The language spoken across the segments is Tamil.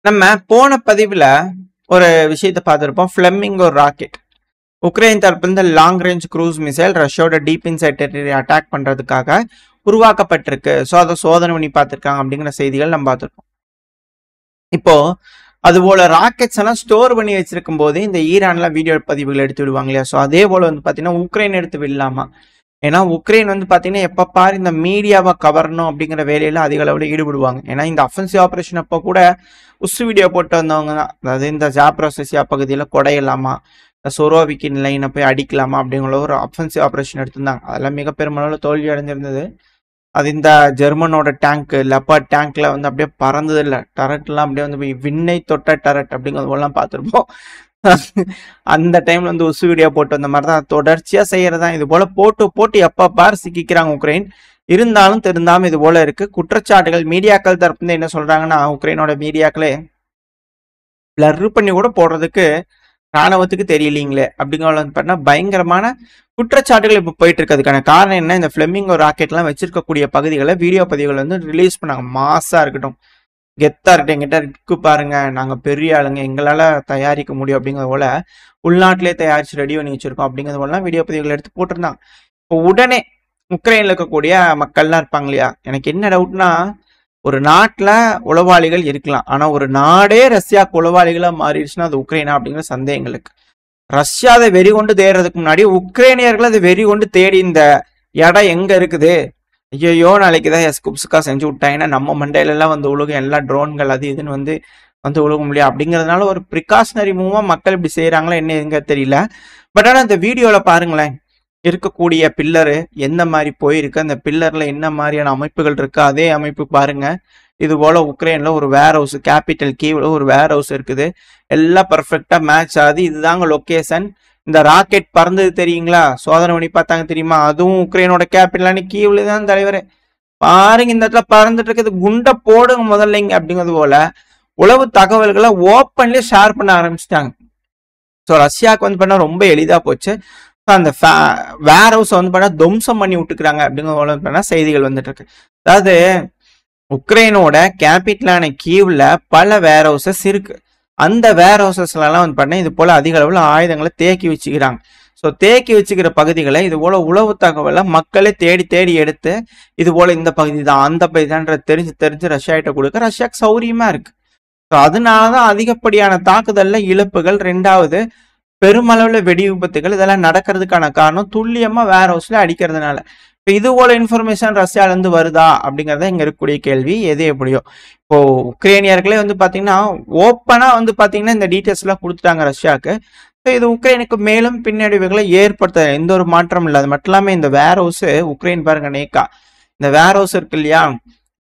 நம்ம போன பதிவுல ஒரு விஷயத்த பார்த்திருப்போம். ஃப்ளெமிங்கோ ராக்கெட் உக்ரைன் தரப்பிலிருந்து லாங் ரேஞ்ச் க்ரூஸ் மிசைல் ரஷ்யாவோட டீப் இன்சைட் டெரிட்டரி அட்டாக் பண்றதுக்காக உருவாக்கப்பட்டிருக்கு. ஸோ அதை சோதனை பண்ணி பார்த்திருக்காங்க அப்படிங்கிற செய்திகள் நம்ம பார்த்திருப்போம். இப்போ அதுபோல ராக்கெட்ஸ் எல்லாம் ஸ்டோர் பண்ணி வச்சிருக்கும் போது இந்த ஈரான்ல வீடியோ பதிவுகள் எடுத்து விடுவாங்க இல்லையா? ஸோ அதே போல வந்து பாத்தீங்கன்னா உக்ரைன் எடுத்து விடலாமா? ஏன்னா உக்ரைன் வந்து பாத்தீங்கன்னா எப்ப பாரு இந்த மீடியாவை கவரணும் அப்படிங்கிற வேலையில அதிக அளவுல ஈடுபடுவாங்க. ஏன்னா இந்த அஃபென்சிவ் ஆபரேஷன் அப்போ கூட உசு வீடியோ போட்டு வந்தவங்க தான். அதாவது இந்த ஜாப்ரோசியா பகுதியில கொடையலாமா, இந்த சொரோவிக்கி லைனை போய் அடிக்கலாமா அப்படிங்கிற ஒரு அஃபென்சிவ் ஆபரேஷன் எடுத்திருந்தாங்க. அதெல்லாம் மிக பெருமளவில் தோல்வி அடைஞ்சிருந்தது. அது இந்த ஜெர்மனோட டேங்க் லெப்பர்ட் டேங்க்ல வந்து அப்படியே பறந்தது இல்லை. டரட்லாம் அப்படியே வந்து விண்ணை தொட்ட டரட் அப்படிங்கிறது போலாம் பார்த்துருப்போம். அந்த டைம்ல வந்து உசு வீடியோ போட்டு வந்த மாதிரி தான் தொடர்ச்சியா செய்யறதா. இது போல போட்டு போட்டு எப்ப பார் சிக்கிறாங்க உக்ரைன். இருந்தாலும் திருந்தாம இது போல இருக்கு குற்றச்சாட்டுகள். மீடியாக்கள் தரப்பு என்ன சொல்றாங்கன்னா, உக்ரைனோட மீடியாக்களே பிளர் பண்ணி கூட போடுறதுக்கு ராணுவத்துக்கு தெரியலீங்களே அப்படிங்கிற பயங்கரமான குற்றச்சாட்டுகள் இப்போ போயிட்டு இருக்கு. அதுக்கான காரணம் என்ன? இந்த ஃப்ளெமிங்கோ ராக்கெட்லாம் வச்சிருக்கக்கூடிய பகுதிகளை வீடியோ பதிவுகள் வந்து ரிலீஸ் பண்ணாங்க. மாசா இருக்கட்டும், கெத்தா இருக்கட்டும், எங்கிட்ட இருக்கு பாருங்க, நாங்க பெரிய ஆளுங்க, எங்களால தயாரிக்க முடியும் அப்படிங்கிறது போல உள்நாட்டிலே தயாரிச்சு ரெடி பண்ணி வச்சிருக்கோம் அப்படிங்கிறது போலாம் வீடியோ பதிவுகள் எடுத்து போட்டிருந்தாங்க. இப்போ உடனே உக்ரைன்ல இருக்கக்கூடிய மக்கள்லாம் இருப்பாங்க இல்லையா? எனக்கு என்ன டவுட்னா, ஒரு நாட்டுல உளவாளிகள் இருக்கலாம், ஆனா ஒரு நாடே ரஷ்யாவுக்கு உளவாளிகளா மாறிடுச்சுன்னா அது உக்ரைனா அப்படிங்கிற சந்தேகங்களுக்கு. ரஷ்யா அதை வெறி கொண்டு தேடுறதுக்கு முன்னாடி உக்ரைனியர்கள் அதை வெறி கொண்டு தேடி இந்த இடம் எங்க இருக்குது, ஐயோ நாளைக்குதான் எஸ்குப்ஸ்கா செஞ்சு விட்டாங்கன்னா நம்ம மண்டையில எல்லாம் வந்து உலகம் எல்லா ட்ரோன்கள் அது இதுன்னு வந்து உலக முடியும் அப்படிங்கிறதுனால ஒரு ப்ரிகாஷனரி மூவா மக்கள் இப்படி செய்யறாங்களா என்ன எங்க தெரியல. பட் ஆனா இந்த வீடியோல பாருங்களேன், இருக்கக்கூடிய பில்லரு எந்த மாதிரி போயிருக்கு, அந்த பில்லர்ல என்ன மாதிரியான அமைப்புகள் இருக்கு, அதே அமைப்பு பாருங்க. இது போல உக்ரைன்ல ஒரு வேர் ஹவுஸ், கேபிட்டல் கீவ்ல ஒரு வேர் ஹவுஸ் இருக்குது. எல்லாம் பர்ஃபெக்டா மேட்ச் ஆகுது. இதுதாங்க லொகேஷன். இந்த ராக்கெட் பறந்தது தெரியுங்களா? சோதனை பண்ணி பார்த்தாங்க தெரியுமா? அதுவும் உக்ரைனோட கேபிட்டலான கீவ்ல தான் தலைவர். பாருங்க இந்த இடத்துல பறந்துட்டு இருக்குது, குண்டை போடுங்க முதல்லைங்க அப்படிங்கிறது போல உளவு தகவல்களை ஓப்பன்லயே ஷேர் பண்ண ஆரம்பிச்சிட்டாங்க. ஸோ ரஷ்யாவுக்கு வந்து பண்ணா ரொம்ப எளிதா போச்சு. அந்த வேர் ஹவுஸ் வந்து பண்ணா துவம்சம் பண்ணி விட்டுக்கிறாங்க அப்படிங்கிற செய்திகள் வந்துட்டு இருக்கு. அதாவது உக்ரைனோட கேபிட்டலான கீவ்ல பல வேர் ஹவுசஸ் இருக்கு. அந்த வேர் ஹவுசஸ்ல எல்லாம் வந்து பண்ண இது போல அதிக அளவுல ஆயுதங்களை தேக்கி வச்சுக்கிறாங்க. ஸோ தேக்கி வச்சுக்கிற பகுதிகளை இது போல உளவு தகவலை மக்களே தேடி தேடி எடுத்து இது போல இந்த பகுதி தான் அந்த பகுதி தான் தெரிஞ்சு ரஷ்யாட்ட கொடுக்க ரஷ்யாவுக்கு சௌரியமா இருக்கு. ஸோ அதனாலதான் அதிகப்படியான தாக்குதல்ல இழப்புகள், ரெண்டாவது பெருமளவுல வெடி விபத்துகள் இதெல்லாம் நடக்கிறதுக்கான காரணம் துல்லியமா வேர் ஹவுஸ்ல அடிக்கிறதுனால. இப்போ இது போல இன்ஃபர்மேஷன் ரஷ்யால இருந்து வருதா அப்படிங்கறத இங்க இருக்கக்கூடிய கேள்வி. எது எப்படியோ இப்போ உக்ரைனியர்களே வந்து பாத்தீங்கன்னா ஓப்பனா வந்து பாத்தீங்கன்னா இந்த டீட்டெயில்ஸ் எல்லாம் கொடுத்துட்டாங்க ரஷ்யாவுக்கு. இது உக்ரைனுக்கு மேலும் பின்னடைவுகளை ஏற்படுத்த எந்த ஒரு மாற்றம் இல்லை. அது மட்டும் இல்லாம இந்த வேர் ஹவுஸ் உக்ரைன் பாருங்க நேக்கா இந்த வேர் ஹவுஸ் இருக்கு இல்லையா,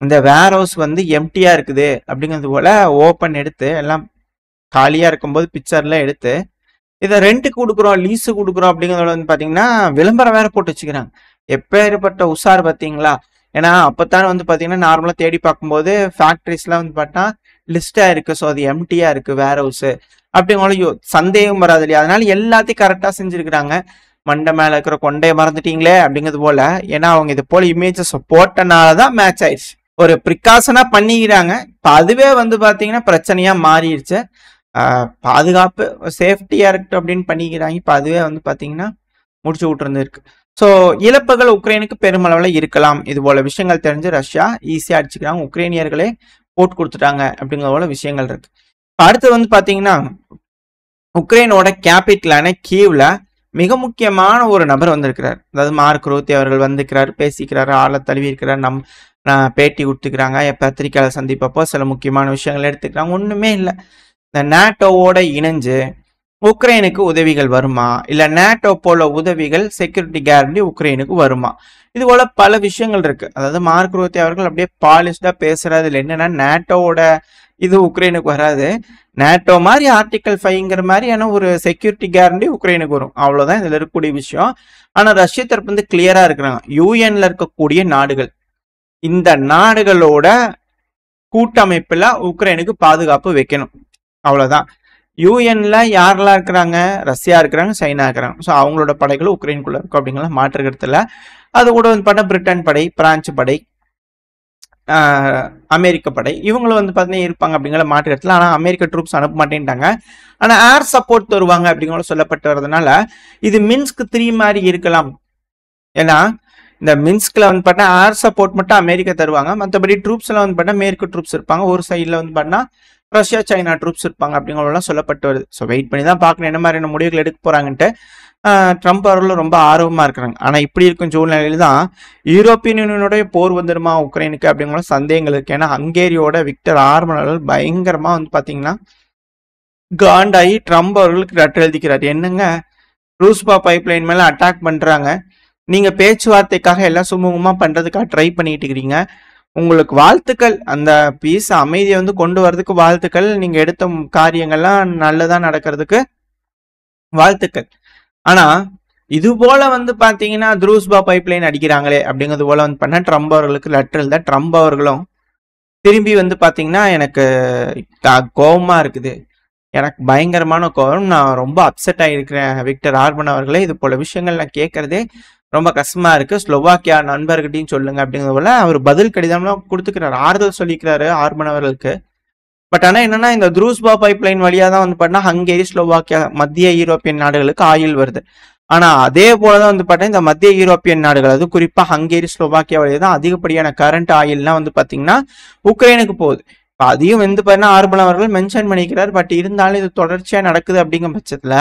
இந்த வேர் ஹவுஸ் வந்து எம்டியா இருக்குது அப்படிங்கிறது போல ஓப்பன் எடுத்து எல்லாம் காலியா இருக்கும்போது பிக்சர்ல எடுத்து இதை ரெண்ட்டுக்கு கொடுக்குறோம், லீஸு கொடுக்குறோம் அப்படிங்கிறத வந்து பாத்தீங்கன்னா விளம்பரம் வேற போட்டு வச்சுக்கிறாங்க. எப்பேற்பட்ட உஷார் பார்த்தீங்களா? ஏன்னா அப்பத்தானே வந்து பாத்தீங்கன்னா நார்மலா தேடி பார்க்கும்போது ஃபேக்டரிஸ்லாம் வந்து பார்த்தா லிஸ்டா இருக்கு. ஸோ அது எம்டியா இருக்கு வேர் ஹவுஸ் அப்படிங்கிற சந்தேகம் வராது இல்லையா? அதனால எல்லாத்தையும் கரெக்டா செஞ்சிருக்கிறாங்க. மண்டை மேல இருக்கிற கொண்டையை மறந்துட்டீங்களே அப்படிங்கிறது போல. ஏன்னா அவங்க இது போல இமேஜஸ் போட்டனாலதான் மேட்ச் ஆயிடுச்சு. ஒரு ப்ரிகாஷனா பண்ணிக்கிறாங்க. இப்ப அதுவே வந்து பாத்தீங்கன்னா பிரச்சனையா மாறிடுச்சு. பாதுகாப்பு சேஃப்டியா இருக்கு அப்படின்னு பண்ணிக்கிறாங்க. இப்ப அதுவே வந்து பாத்தீங்கன்னா முடிச்சு விட்டுருந்து இருக்கு. ஸோ இழப்புகள் உக்ரைனுக்கு பெருமளவில் இருக்கலாம். இது போல விஷயங்கள் தெரிஞ்சு ரஷ்யா ஈஸியா அடிச்சுக்கிறாங்க. உக்ரைனியர்களே போட்டு கொடுத்துட்டாங்க அப்படிங்கிற போல விஷயங்கள் இருக்கு. அடுத்து வந்து பாத்தீங்கன்னா உக்ரைனோட கேபிட்டலான கீவ்ல மிக முக்கியமான ஒரு நபர் வந்திருக்கிறார். அதாவது மார்க் ரூத்தி அவர்கள் வந்திருக்கிறார், பேசிக்கிறாரு, ஆளை தழுவி இருக்கிறார், பேட்டி கொடுத்துக்கிறாங்க. பத்திரிகையாளர் சந்திப்பப்போ சில முக்கியமான விஷயங்கள் எடுத்துக்கிறாங்க. ஒண்ணுமே இல்லை, இந்த நேட்டோவோட இணைஞ்சு உக்ரைனுக்கு உதவிகள் வருமா, இல்ல நேட்டோ போல உதவிகள் செக்யூரிட்டி கேரண்டி உக்ரைனுக்கு வருமா, இது போல பல விஷயங்கள் இருக்கு. அதாவது மார்க் ரூத்தி அவர்கள் அப்படியே பாலிஷ்டா பேசுறது இல்லை. என்னன்னா நேட்டோவோட இது உக்ரைனுக்கு வராது, நேட்டோ மாதிரி ஆர்டிகல் 5ங்கிற மாதிரியான ஒரு செக்யூரிட்டி கேரண்டி உக்ரைனுக்கு வரும், அவ்வளவுதான் இதுல இருக்கக்கூடிய விஷயம். ஆனா ரஷ்ய தரப்பு வந்து கிளியரா இருக்கிறாங்க. யூஎன்ல இருக்கக்கூடிய நாடுகள், இந்த நாடுகளோட கூட்டமைப்புல உக்ரைனுக்கு பாதுகாப்பு வைக்கணும், அவ்வளவுதான். யூஎன்ல யாரெல்லாம் இருக்கிறாங்க? ரஷ்யா இருக்கிறாங்க, சைனா இருக்கிறாங்க. ஸோ அவங்களோட படைகளும் உக்ரைனுக்குள்ள இருக்கும் அப்படிங்கிற மாற்றுக்கிறதுல அது கூட வந்து பார்த்தா பிரிட்டன் படை, பிரான்ஸ் படை, அமெரிக்க படை இவங்களும் வந்து பார்த்தீங்கன்னா இருப்பாங்க அப்படிங்கிற மாற்று இடத்துல. ஆனால் அமெரிக்க ட்ரூப்ஸ் அனுப்ப மாட்டேன்ட்டாங்க. ஆனால் ஏர் சப்போர்ட் தருவாங்க அப்படிங்கிற சொல்லப்பட்டு வரதுனால இது மின்ஸ்க் 3 மாதிரி இருக்கலாம். ஏன்னா இந்த மின்ஸ்கில் வந்து பார்த்தா ஏர் சப்போர்ட் மட்டும் அமெரிக்கா தருவாங்க, மற்றபடி ட்ரூப்ஸ் எல்லாம் வந்து பார்த்தா மேற்கு ட்ரூப்ஸ் இருப்பாங்க, ஒரு சைடில் வந்து பார்த்தா ரஷ்யா சைனா ட்ரூப்ஸ் இருப்பாங்க அப்படிங்கிறதெல்லாம் சொல்லப்பட்டு வருது. ஸோ வெயிட் பண்ணி தான் பார்க்கணும் என்ன மாதிரியான முடிவுகள் எடுக்க போறாங்கன்ட்டு. ட்ரம்ப் அவர்களும் ரொம்ப ஆர்வமா இருக்கிறாங்க. ஆனால் இப்படி இருக்கும் சூழ்நிலையில தான் யூரோப்பியன் யூனியனுடைய போர் வந்துடுமா உக்ரைனுக்கு அப்படிங்கிற சந்தேகங்கள் இருக்கு. ஏன்னா ஹங்கேரியோட விக்டர் ஆர்மன் அவர்கள் பயங்கரமா வந்து பார்த்தீங்கன்னா காண்டாகி ட்ரம்ப் அவர்களுக்கு லெட்டர் எழுதிக்கிறார். என்னங்க ரூஸ்பா பைப்லைன் மேல அட்டாக் பண்றாங்க, நீங்க பேச்சுவார்த்தைக்காக எல்லாம் சுமூகமா பண்றதுக்காக ட்ரை பண்ணிட்டு இருக்கிறீங்க, உங்களுக்கு வாழ்த்துக்கள், அந்த பீஸ் அமைதியை வந்து கொண்டு வரதுக்கு வாழ்த்துக்கள், நீங்க எடுத்த காரியங்கள்லாம் நல்லதா நடக்கிறதுக்கு வாழ்த்துக்கள். ஆனா இது போல வந்து பாத்தீங்கன்னா த்ரூஸ்பா பைப்லைன் அடிக்கிறாங்களே அப்படிங்கிறது போல வந்து பண்ண ட்ரம்ப் அவர்களுக்கு லெட்டர் எழுத ட்ரம்ப் அவர்களும் திரும்பி வந்து பாத்தீங்கன்னா எனக்கு கோபமா இருக்குது, எனக்கு பயங்கரமான கோபம், நான் ரொம்ப அப்செட் ஆகிருக்கிறேன் விக்டர் ஆர்மன் அவர்களே, இது போல விஷயங்கள் நான் கேட்கறதே ரொம்ப கஷ்டமா இருக்கு, ஸ்லோவாக்கியா நண்பர்கிட்டையும் சொல்லுங்க அப்படிங்கிறது போல அவர் பதில் கடிதம்லாம் கொடுத்துக்கிறாரு, ஆறுதல் சொல்லிக்கிறாரு ஆர்மன் அவர்களுக்கு. பட் ஆனால் என்னன்னா இந்த த்ரூஸ்பா பைப்லைன் வழியாக தான் வந்து பார்த்தா ஹங்கேரி ஸ்லோவாக்கியா மத்திய யூரோப்பியன் நாடுகளுக்கு ஆயில் வருது. ஆனால் அதே போல தான் வந்து பார்த்தா இந்த மத்திய யூரோப்பியன் நாடுகள், அது குறிப்பாக ஹங்கேரி ஸ்லோவாக்கியா வழியாக தான் அதிகப்படியான கரண்ட் ஆயில்லாம் வந்து பார்த்தீங்கன்னா உக்ரைனுக்கு போகுது. இப்போ அதையும் வந்து பார்த்தீங்கன்னா ஆர்மன் அவர்கள் மென்ஷன் பண்ணிக்கிறார். பட் இருந்தாலும் இது தொடர்ச்சியாக நடக்குது அப்படிங்கிற பட்சத்தில்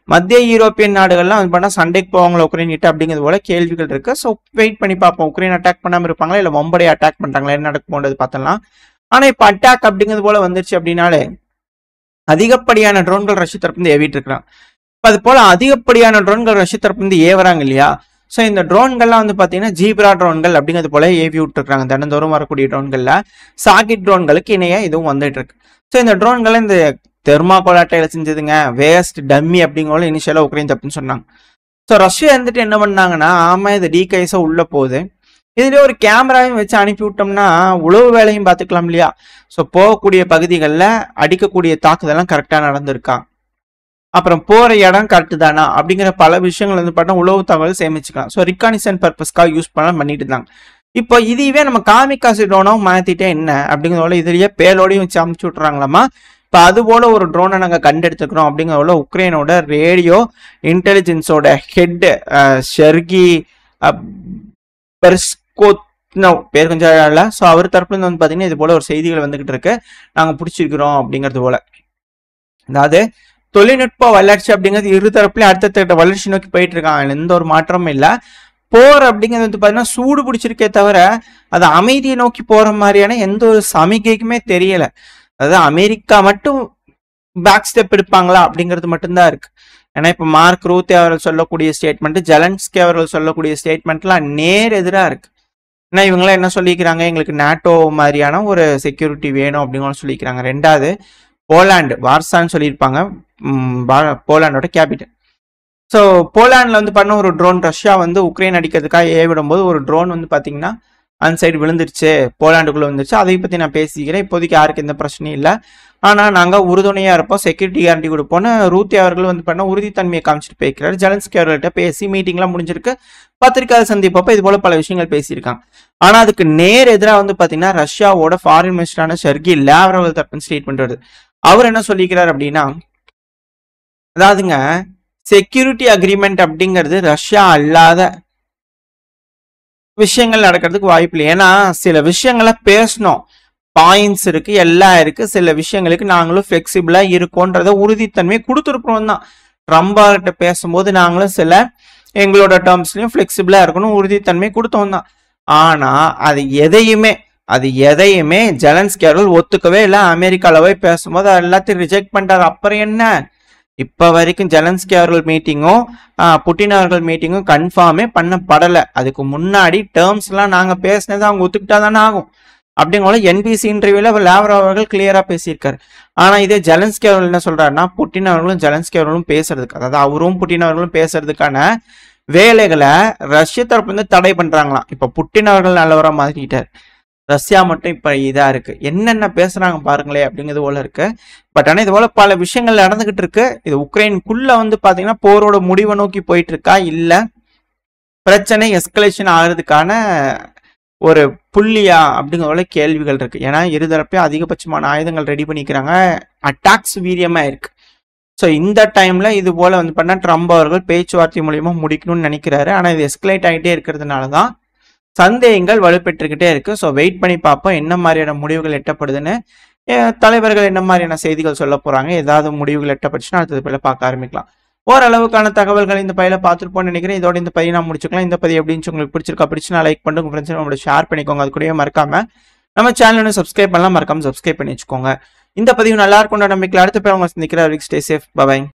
மத்திய யூரோப்பியன் நாடுகள்லாம் வந்து பார்த்தா சண்டைக்கு போவாங்களா உக்ரைன் கிட்ட அப்படிங்கிறது போல கேள்விகள் இருக்கு. ஸோ வெயிட் பண்ணி பார்ப்போம், உக்ரைன் அட்டாக் பண்ணாமல் இருப்பாங்களா இல்லை மும்பையை அட்டாக் பண்ணுறாங்களா, என்ன நடக்க போன்றது பார்த்தலாம். ஆனா இப்ப அட்டாக் அப்படிங்கிறது போல வந்துருச்சு அப்படின்னாலே அதிகப்படியான ட்ரோன்கள் ரஷ்ய தரப்பு ஏவிட்டு இருக்கிறான். அது போல அதிகப்படியான ட்ரோன்கள் ரஷ்ய தரப்பு ஏவறாங்க இல்லையா. ஸோ இந்த ட்ரோன்கள்லாம் வந்து பார்த்தீங்கன்னா ஜீப்ரா ட்ரோன்கள் அப்படிங்கிறது போல ஏவி விட்டுருக்காங்க. தினந்தோறும் வரக்கூடிய ட்ரோன்கள்ல சாகிட் ட்ரோன்களுக்கு இணையா இதுவும் வந்துட்டு இருக்கு. ஸோ இந்த ட்ரோன்கள் இந்த தெர்மாகோல் அட்டையில செஞ்சதுங்க, வேஸ்ட் டம்மி அப்படிங்கிற இனிஷியலா உக்ரைன் தப்புன்னு சொன்னாங்க. ஸோ ரஷ்யா வந்துட்டு என்ன பண்ணாங்கன்னா, ஆமா இது டீகைஸா உள்ள போகுது, இதுல ஒரு கேமராவையும் வச்சு அனுப்பி விட்டோம்னா உளவு வேலையும் பார்த்துக்கலாம் இல்லையா. ஸோ போகக்கூடிய பகுதிகளில் அடிக்கக்கூடிய தாக்குதலாம் கரெக்டாக நடந்திருக்கா, அப்புறம் போற இடம் கரெக்டு தானா அப்படிங்கிற பல விஷயங்கள் வந்து பார்த்தா உளவு தகவல் சேமிச்சுக்கலாம். ஸோ ரிகானிசன் பர்பஸ்க்காக யூஸ் பண்ணலாம் பண்ணிட்டு இருந்தாங்க. இப்போ இதுவே நம்ம காமிகாசி ட்ரோனும் மாற்றிட்டே என்ன அப்படிங்கிறதோட இதுலயே பேலோடையும் வச்சு அமுச்சு விட்றாங்களாமா. இப்போ அது போல ஒரு ட்ரோனை நாங்கள் கண்டெடுத்துக்கிறோம் அப்படிங்கிறதோட உக்ரைனோட ரேடியோ இன்டெலிஜென்ஸோட ஹெட் ஷெர்கி பேர் கொஞ்சம் இல்லை. ஸோ அவர் தரப்புல இருந்து வந்து பார்த்தீங்கன்னா இது போல ஒரு செய்திகள் வந்துகிட்டு இருக்கு, நாங்கள் பிடிச்சிருக்கிறோம் அப்படிங்கிறது போல. அதாவது தொழில்நுட்ப வளர்ச்சி அப்படிங்கிறது இரு தரப்புலையும் அடுத்த வளர்ச்சி நோக்கி போயிட்டு இருக்காங்க, எந்த ஒரு மாற்றமும் இல்லை. போர் அப்படிங்கிறது வந்து பார்த்தீங்கன்னா சூடு பிடிச்சிருக்கே தவிர அது அமைதியை நோக்கி போற மாதிரியான எந்த ஒரு சமிகைக்குமே தெரியல. அதாவது அமெரிக்கா மட்டும் பேக் ஸ்டெப் எடுப்பாங்களா அப்படிங்கிறது மட்டும்தான் இருக்கு. ஏன்னா இப்போ மார்க் ரூத்தே அவர்கள் சொல்லக்கூடிய ஸ்டேட்மெண்ட், ஜெலன்ஸ்கி அவர்கள் சொல்லக்கூடிய ஸ்டேட்மெண்ட்லாம் நேர் எதிராக இருக்கு. ஏன்னா இவங்களாம் என்ன சொல்லிக்கிறாங்க, எங்களுக்கு நாட்டோ மாதிரியான ஒரு செக்யூரிட்டி வேணும் அப்படின்னு சொல்லிக்கிறாங்க. ரெண்டாவது போலாண்டு வார்சான்னு சொல்லியிருப்பாங்க, போலாண்டோட கேபிட்டல். ஸோ போலாண்டில் வந்து பண்ண ஒரு ட்ரோன் ரஷ்யா வந்து உக்ரைன் அடிக்கிறதுக்காக ஏவிடும் போது ஒரு ட்ரோன் வந்து பார்த்தீங்கன்னா அந்த சைடு விழுந்துருச்சு, போலாண்டுக்குள்ளே வந்துருச்சு. அதை பற்றி நான் பேசிக்கிறேன், இப்போதைக்கு யாருக்கு எந்த பிரச்சனையும் இல்லை. ஆனால் நாங்கள் உறுதுணையாக இருப்போம், செக்யூரிட்டி கேரண்டி கொடுப்போம்னு ரூத்தி அவர்கள் வந்து பண்ண உறுதித்தன்மையை காமிச்சிட்டு போய்க்கிறார். ஜெலன்ஸ்கி அவர்கள்ட்ட பேசி மீட்டிங்லாம் முடிஞ்சிருக்கு, பத்திரிகை சந்திப்பப்போ இது போல பல விஷயங்கள் பேசியிருக்காங்க. ஆனால் அதுக்கு நேர் எதிராக வந்து பார்த்தீங்கன்னா ரஷ்யாவோட ஃபாரின் மினிஸ்டரான ஷெர்கி லாவ்ரோவ் தரப்பு ஸ்டேட்மெண்ட் வருது. அவர் என்ன சொல்லிக்கிறார் அப்படின்னா, அதாவதுங்க செக்யூரிட்டி அக்ரிமெண்ட் அப்படிங்கிறது ரஷ்யா அல்லாத விஷயங்கள் நடக்கிறதுக்கு வாய்ப்பு இல்லை. ஏன்னா சில விஷயங்களை பேசணும், பாயிண்ட்ஸ் இருக்கு, எல்லாம் இருக்கு, சில விஷயங்களுக்கு நாங்களும் ஃபிளெக்சிபிளா இருக்கோன்றத உறுதித்தன்மை கொடுத்துருக்கணும் தான். ட்ரம்ப்கிட்ட பேசும்போது நாங்களும் சில எங்களோட டேர்ம்ஸ்லயும் ஃபிளெக்சிபிளா இருக்கணும் உறுதித்தன்மை கொடுத்தோம் தான். ஆனா அது எதையுமே ஜெலன்ஸ்கி அவர்கள் ஒத்துக்கவே இல்லை. அமெரிக்கால போய் பேசும்போது எல்லாத்தையும் ரிஜெக்ட் பண்ணிட்டாரு. அப்புறம் என்ன, இப்ப வரைக்கும் ஜெலன்ஸ்கி அவர்கள் மீட்டிங்கும் புட்டின் அவர்கள் மீட்டிங்கும் கன்ஃபார்மே பண்ணப்படலை. அதுக்கு முன்னாடி டேர்ம்ஸ் எல்லாம் நாங்க பேசினதை அவங்க ஒத்துக்கிட்டா தானே ஆகும் அப்படிங்கிற என்பிசி இன்டர்வியூல லாவ்ரோவ் அவர்கள் கிளியரா பேசியிருக்காரு. ஆனா இதே ஜெலன்ஸ்கி அவர்கள் என்ன சொல்றாருன்னா, புட்டின் அவர்களும் ஜெலன்ஸ்கி அவர்களும் பேசுறதுக்கு, அதாவது அவரும் புட்டின் அவர்களும் பேசுறதுக்கான வேலைகளை ரஷ்ய தரப்பு வந்து தடை பண்றாங்களாம். இப்ப புட்டின் அவர்கள் நல்லவரா மாறிட்டார், ரஷ்யா மட்டும் இப்ப இதா இருக்கு, என்னென்ன பேசுறாங்க பாருங்களே அப்படிங்கிறது போல இருக்கு. பட் ஆனா இது போல பல விஷயங்கள் நடந்துகிட்டு இருக்கு. இது உக்ரைனுக்குள்ள வந்து பாத்தீங்கன்னா போரோட முடிவை நோக்கி போயிட்டு இருக்கா, இல்ல பிரச்சனை எஸ்கலேஷன் ஆகிறதுக்கான ஒரு புள்ளியா அப்படிங்கிற கேள்விகள் இருக்கு. ஏன்னா இருதரப்பையும் அதிகபட்சமான ஆயுதங்கள் ரெடி பண்ணிக்கிறாங்க, அட்டாக்ஸ் வீரியமா இருக்கு. ஸோ இந்த டைம்ல இது போல வந்து பண்ணா ட்ரம்ப் அவர்கள் பேச்சுவார்த்தை மூலியமா முடிக்கணும்னு நினைக்கிறாரு. ஆனா இது எஸ்கலேட் ஆகிட்டே இருக்கிறதுனால தான் சந்தேகங்கள் வலுப்பெற்றுக்கிட்டே இருக்கு. ஸோ வெயிட் பண்ணி பார்ப்போம் என்ன மாதிரியான முடிவுகள் எட்டப்படுதுன்னு. தலைவர்கள் என்ன மாதிரியான செய்திகள் சொல்ல போறாங்க, ஏதாவது முடிவுகள் எட்டப்பட்டுச்சுன்னா அடுத்தது பயில பார்க்க ஆரம்பிக்கலாம். ஓரளவுக்கான தகவல்கள் இந்த பயில பார்த்துருப்போம்னு நினைக்கிறேன். இதோட இந்த பதிவு நான் முடிச்சுக்கலாம். இந்த பதிவு எப்படின்னு உங்களுக்கு பிடிச்சிருக்கா லைக் பண்ணுங்க, உங்க ஃப்ரெண்ட்ஸ் நம்மளோட ஷேர் பண்ணிக்கோங்க. அது கூடவே மறக்காம நம்ம சேனல் சப்ஸ்கிரைப் பண்ணலாம், மறக்காம சப்ஸ்கிரைப் பண்ணி வச்சுக்கோங்க. இந்த பதிவு நல்லா இருக்கும் நம்பிக்கையில் அடுத்த பேர் உங்களை சந்திக்கிற. Stay safe, by.